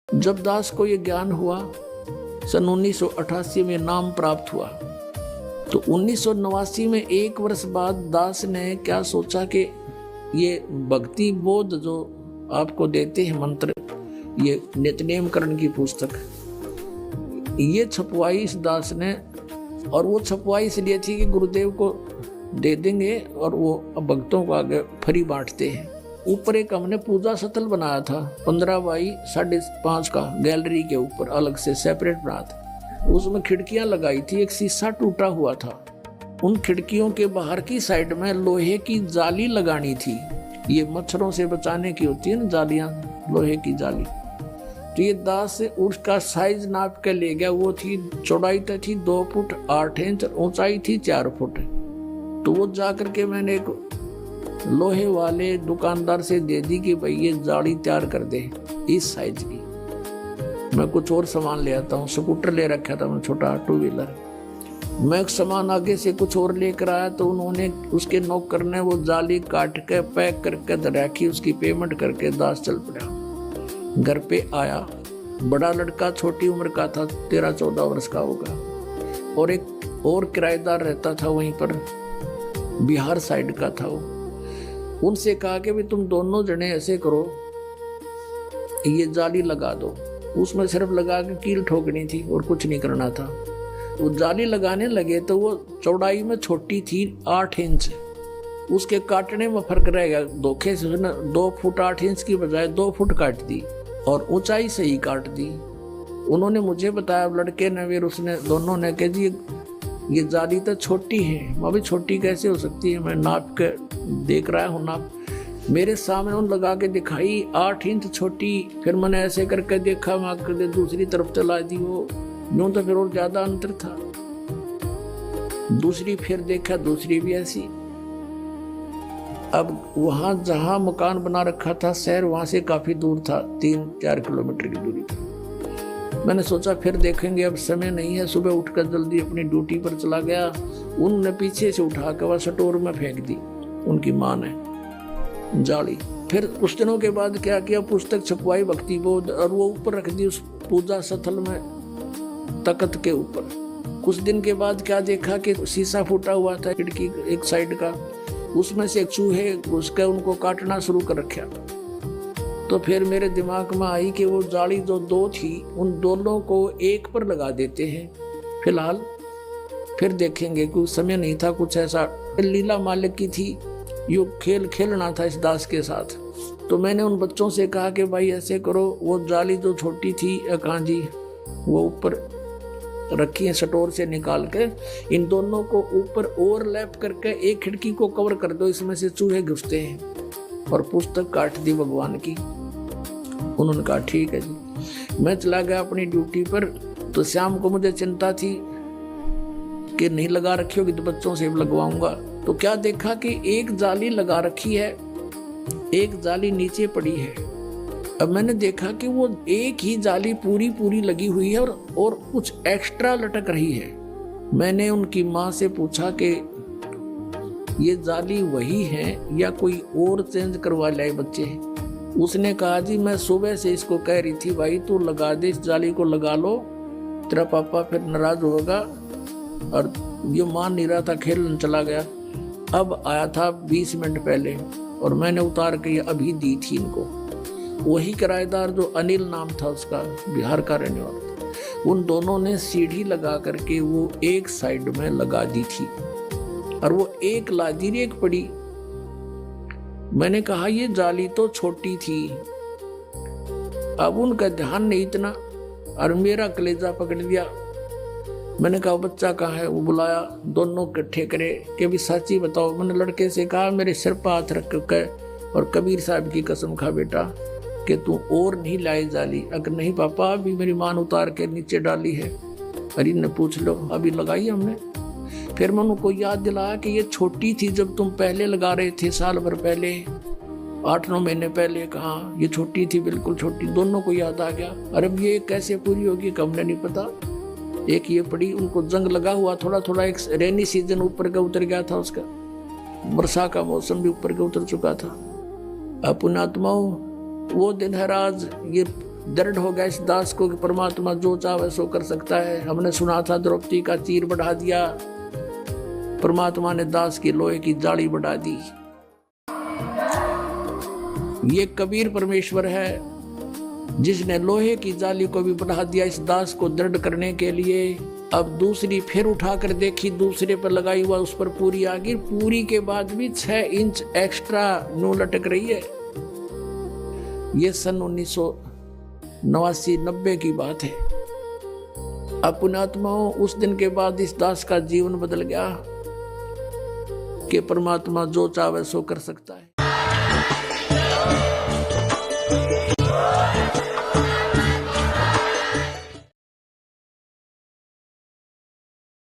जब दास को ये ज्ञान हुआ, सन 1988 में नाम प्राप्त हुआ, तो 1989 में 1 वर्ष बाद दास ने क्या सोचा कि ये भक्ति बोध जो आपको देते हैं मंत्र, ये नित्यनेम करण की पुस्तक, ये छपवाई इस दास ने। और वो छपवाई इसलिए थी कि गुरुदेव को दे देंगे और वो भक्तों को आगे फ्री बांटते हैं। ऊपर एक हमने पूजा सतल बनाया था 15 बाई 5.5 का, गैलरी के ऊपर अलग से सेपरेट बना था। उसमें खिड़कियां लगाई थी, एक शीशा टूटा हुआ था। उन खिड़कियों के बाहर की साइड में लोहे की जाली लगानी थी। ये मच्छरों से बचाने की होती है ना जालियां, लोहे की जाली। तो ये दास से उसका साइज नाप के ले गया। वो थी, चौड़ाई तो थी 2 फुट 8 इंच, ऊंचाई थी 4 फुट। तो वो जा करके मैंने एक लोहे वाले दुकानदार से दे दी कि भाई ये जाली तैयार कर दे इस साइज की। मैं कुछ और सामान ले आता हूँ, स्कूटर ले रखा था मैं, छोटा 2 व्हीलर। मैं एक सामान आगे से कुछ और लेकर आया, तो उन्होंने उसके नौकर ने वो जाली काट के पैक करके रखी, उसकी पेमेंट करके दास चल पड़ा। घर पे आया, बड़ा लड़का छोटी उम्र का था, 13-14 वर्ष का होगा, और एक और किराएदार रहता था वहीं पर, बिहार साइड का था वो। उनसे कहा कि भी तुम दोनों जने ऐसे करो, ये जाली लगा दो। उसमें सिर्फ लगा के कील ठोकनी थी और कुछ नहीं करना था। वो जाली लगाने लगे तो वो चौड़ाई में छोटी थी 8 इंच, उसके काटने में फर्क रह गया। धोखे से 2 फुट 8 इंच की बजाय 2 फुट काट दी और ऊंचाई से ही काट दी। उन्होंने मुझे बताया, लड़के ने फिर उसने दोनों ने कहा जी ये जाली तो छोटी है। मैं भी छोटी कैसे हो सकती है, मैं नाप के देख रहा हूँ नाप। मेरे सामने उन लगा के दिखाई 8 इंच छोटी। फिर मैंने ऐसे करके देखा, मैं कर दूसरी तरफ चला दी, वो यूं तो फिर और ज्यादा अंतर था। दूसरी फिर देखा, दूसरी भी ऐसी। अब वहां जहां मकान बना रखा था शहर, वहां से काफी दूर था, 3-4 किलोमीटर की दूरी थी। मैंने सोचा फिर देखेंगे, अब समय नहीं है। सुबह उठकर जल्दी अपनी ड्यूटी पर चला गया। उनने पीछे से उठा कर वह स्टोर में फेंक दी, उनकी माँ ने जाली। फिर कुछ दिनों के बाद क्या किया, पुस्तक छपवाई भक्ति बोध, और वो ऊपर रख दी उस पूजा स्थल में, तख्त के ऊपर। कुछ दिन के बाद क्या देखा कि शीशा फूटा हुआ था खिड़की एक साइड का, उसमें से एक चूहे घुस के उनको काटना शुरू कर रखा। तो फिर मेरे दिमाग में आई कि वो जाली जो 2 थी, उन दोनों को एक पर लगा देते हैं फिलहाल, फिर देखेंगे। कुछ समय नहीं था, कुछ ऐसा लीला मालिक की थी, यो खेल खेलना था इस दास के साथ। तो मैंने उन बच्चों से कहा कि भाई ऐसे करो, वो जाली जो छोटी थी कांजी, वो ऊपर रखी है स्टोर से निकाल के, इन दोनों को ऊपर ओवरलैप करके एक खिड़की को कवर कर दो, इसमें से चूहे घुसते हैं। और पुस्तक काट दी भगवान की। उन्होंने कहा ठीक है जी। मैं चला गया अपनी ड्यूटी पर। तो शाम को मुझे चिंता थी कि नहीं लगा रखी होगी तो बच्चों से लगवाऊंगा। तो क्या देखा कि एक जाली लगा रखी है, एक जाली नीचे पड़ी है। अब मैंने देखा कि वो एक ही जाली पूरी लगी हुई है और कुछ एक्स्ट्रा लटक रही है। मैंने उनकी माँ से पूछा कि ये जाली वही है या कोई और चेंज करवा लाए बच्चे। उसने कहा जी मैं सुबह से इसको कह रही थी, भाई तू लगा दे, इस जाली को लगा लो, तेरा पापा फिर नाराज होगा। और ये मान नहीं रहा था, खेलने चला गया। अब आया था 20 मिनट पहले और मैंने उतार के अभी दी थी इनको। वही किराएदार जो अनिल नाम था उसका, बिहार का रहने वाला था, उन दोनों ने सीढ़ी लगा करके वो एक साइड में लगा दी थी और वो एक लादी एक पड़ी। मैंने कहा ये जाली तो छोटी थी। अब उनका ध्यान नहीं इतना और मेरा कलेजा पकड़ लिया। मैंने कहा बच्चा कहाँ है? वो बुलाया, दोनों इकट्ठे करे कि भी सच्ची बताओ। मैंने लड़के से कहा मेरे सिर पर हाथ रख के और कबीर साहब की कसम खा बेटा कि तू और नहीं लाई जाली। अगर नहीं पापा अभी मेरी मान उतार के नीचे डाली है। अरे ने पूछ लो, अभी लगाई हमने। फिर मैं उनको याद दिलाया कि ये छोटी थी जब तुम पहले लगा रहे थे, साल भर पहले, 8-9 महीने पहले। कहा ये छोटी थी, बिल्कुल छोटी। दोनों को याद आ गया। अरे अब ये कैसे पूरी होगी कि हमने नहीं पता। एक ये पड़ी, उनको जंग लगा हुआ थोड़ा थोड़ा, एक रेनी सीजन ऊपर का उतर गया था उसका। वर्षा का मौसम भी ऊपर के उतर चुका था। अब पुण्यात्माओं, वो दिन है आज, ये दृढ़ हो गया इस दास को कि परमात्मा जो चाहे सो कर सकता है। हमने सुना था द्रौपदी का चीर बढ़ा दिया, परमात्मा ने दास की लोहे की जाली बढ़ा दी। ये कबीर परमेश्वर है जिसने लोहे की जाली को भी बढ़ा दिया इस दास को दृढ़ करने के लिए। अब दूसरी फिर उठाकर देखी, दूसरे पर लगाई हुआ उस पर पूरी आ गई। पूरी के बाद भी 6 इंच एक्स्ट्रा नू लटक रही है। ये सन 1989-90 की बात है। अब पुण्यात्माओं, उस दिन के बाद इस दास का जीवन बदल गया कि परमात्मा जो चाहे सो कर सकता है।